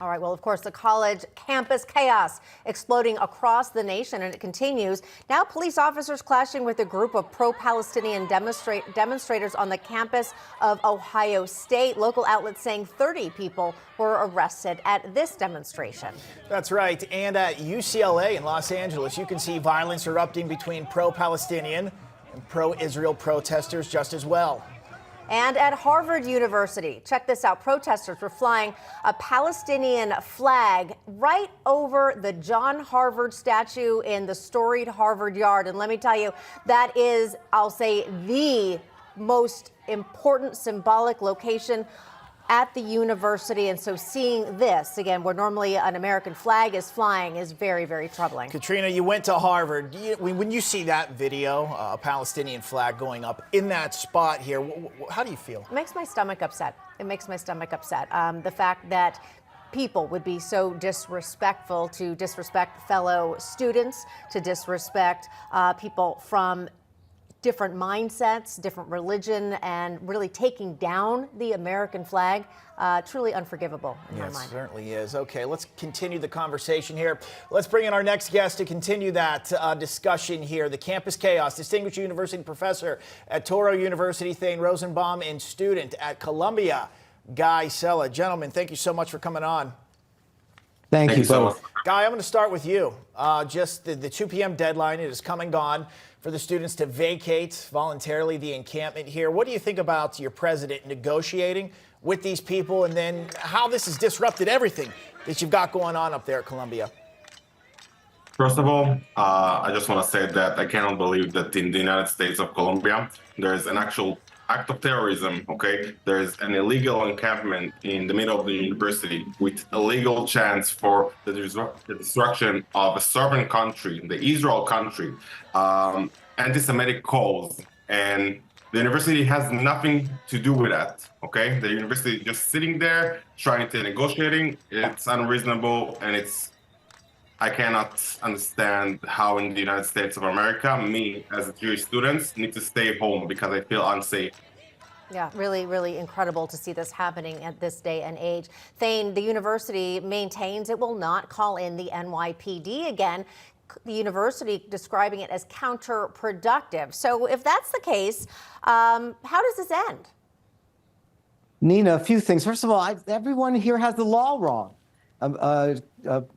All right, well, of course, the college campus chaos exploding across the nation, and it continues. Now police officers clashing with a group of pro-Palestinian demonstrators on the campus of Ohio State. Local outlets saying 30 people were arrested at this demonstration. That's right. And at UCLA in Los Angeles, you can see violence erupting between pro-Palestinian and pro-Israel protesters just as well. And at Harvard University, check this out, protesters were flying a Palestinian flag right over the John Harvard statue in the storied Harvard Yard. And let me tell you, that is, I'll say, the most important symbolic location at the university. And so seeing this, again, where normally an American flag is flying, is very, very troubling. Katrina, you went to Harvard. When you see that video, a Palestinian flag going up in that spot here, how do you feel? It makes my stomach upset. It makes my stomach upset. The fact that people would be so disrespectful, to disrespect fellow students, to disrespect people from different mindsets, different religion, and really taking down the American flag, truly unforgivable in my mind. Yes, certainly is. Okay, let's continue the conversation here. Let's bring in our next guest to continue that discussion here. The campus chaos, distinguished university professor at Touro University, Thane Rosenbaum, and student at Columbia, Guy Sella. Gentlemen, thank you so much for coming on. Thank you so both. much. Guy, I'm going to start with you. Just the 2 p.m. deadline, it has come and gone for the students to vacate voluntarily the encampment here. What do you think about your president negotiating with these people, and then how this has disrupted everything that you've got going on up there at Columbia? First of all, I just want to say that I cannot believe that in the United States of Colombia, there's an actual act of terrorism, okay? There's an illegal encampment in the middle of the university with a legal chance for the destruction of a sovereign country, the Israel country, anti-Semitic calls. And the university has nothing to do with that, okay? The university is just sitting there trying to negotiating. It's unreasonable, and I cannot understand how in the United States of America, me as a Jewish student need to stay home because I feel unsafe. Yeah, really, really incredible to see this happening at this day and age. Thane, the university maintains it will not call in the NYPD again. The university describing it as counterproductive. So if that's the case, how does this end? Nina, a few things. First of all, everyone here has the law wrong.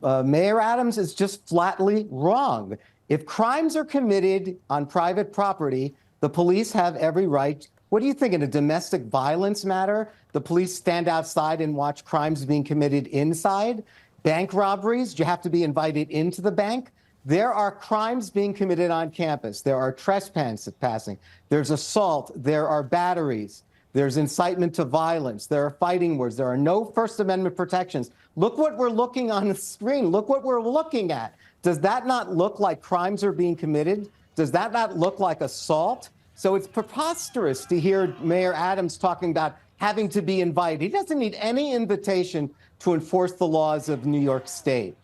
Mayor Adams is just flatly wrong. If crimes are committed on private property, the police have every right. What do you think, in a domestic violence matter, the police stand outside and watch crimes being committed inside? Bank robberies, you have to be invited into the bank. There are crimes being committed on campus. There are trespassing. There's assault. There are batteries. There's incitement to violence. There are fighting words. There are no First Amendment protections. Look what we're looking on the screen. Look what we're looking at. Does that not look like crimes are being committed? Does that not look like assault? So it's preposterous to hear Mayor Adams talking about having to be invited. He doesn't need any invitation to enforce the laws of New York State.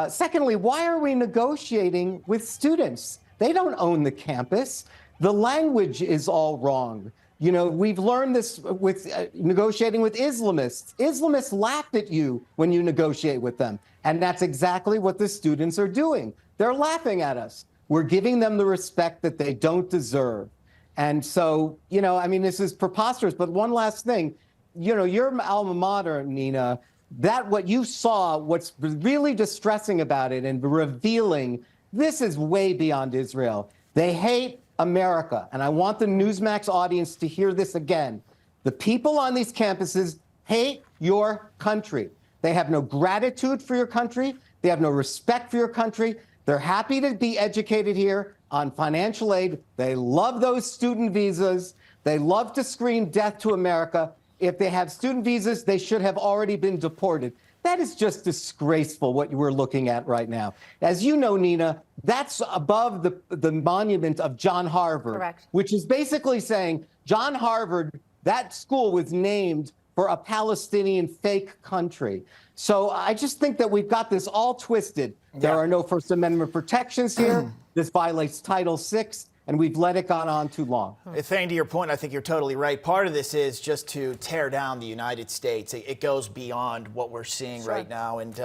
Secondly, why are we negotiating with students? They don't own the campus. The language is all wrong. You know, we've learned this with negotiating with Islamists. Islamists laugh at you when you negotiate with them. And that's exactly what the students are doing. They're laughing at us. We're giving them the respect that they don't deserve. And so, you know, I mean, this is preposterous. But one last thing, you know, your alma mater, Nina, that what you saw, what's really distressing about it and revealing, this is way beyond Israel. They hate America. And I want the Newsmax audience to hear this again. The people on these campuses hate your country. They have no gratitude for your country. They have no respect for your country. They're happy to be educated here on financial aid. They love those student visas. They love to scream death to America. If they have student visas, they should have already been deported. That is just disgraceful, what we're looking at right now. As you know, Nina, that's above the monument of John Harvard, correct, which is basically saying John Harvard, that school was named for a Palestinian fake country. So I just think that we've got this all twisted. There are no First Amendment protections here. This violates Title VI. and we've let it gone on too long. Thane, to your point, I think you're totally right. Part of this is just to tear down the United States. It goes beyond what we're seeing right now. And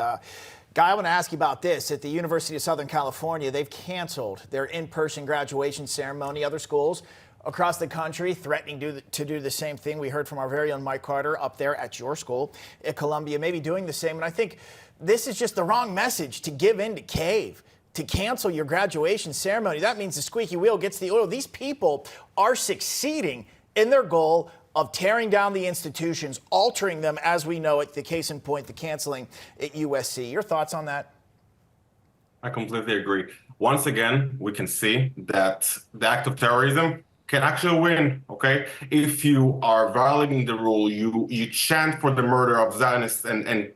Guy, I want to ask you about this. At the University of Southern California, they've canceled their in-person graduation ceremony. Other schools across the country threatening to do the same thing. We heard from our very own Mike Carter up there at your school at Columbia, maybe doing the same. And I think this is just the wrong message to give in to cave, to cancel your graduation ceremony. That means the squeaky wheel gets the oil. These people are succeeding in their goal of tearing down the institutions, altering them as we know it. The case in point, the canceling at USC. Your thoughts on that? I completely agree. Once again, we can see that the act of terrorism can actually win, okay? If you are violating the rule, you chant for the murder of Zionists and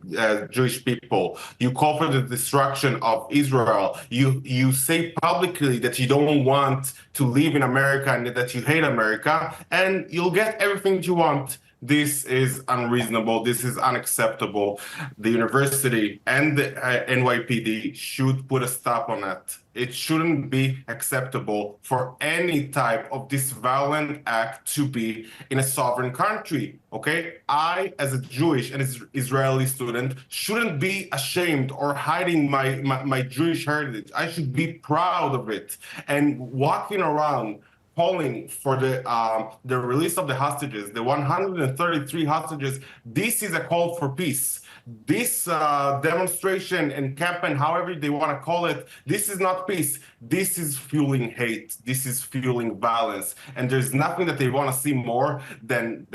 Jewish people, you call for the destruction of Israel, you say publicly that you don't want to live in America and that you hate America, and you'll get everything you want. This is unreasonable. This is unacceptable. The university and the NYPD should put a stop on it. It shouldn't be acceptable for any type of this violent act to be in a sovereign country, okay? I, as a Jewish and Israeli student, shouldn't be ashamed or hiding my Jewish heritage. I should be proud of it. And walking around calling for the release of the hostages, the 133 hostages, this is a call for peace. This demonstration and campaign, however they want to call it, this is not peace. This is fueling hate. This is fueling violence. And there's nothing that they want to see more than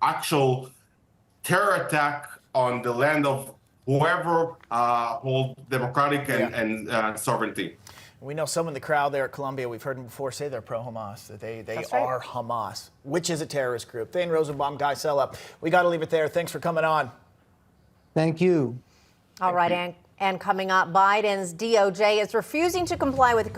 actual terror attack on the land of whoever holds democratic and sovereignty. We know some in the crowd there at Columbia, we've heard them before say they're pro-Hamas, that they are Hamas, which is a terrorist group. Thane Rosenbaum, Guy Sella, we got to leave it there. Thanks for coming on. Thank you. All right, and coming up, Biden's DOJ is refusing to comply with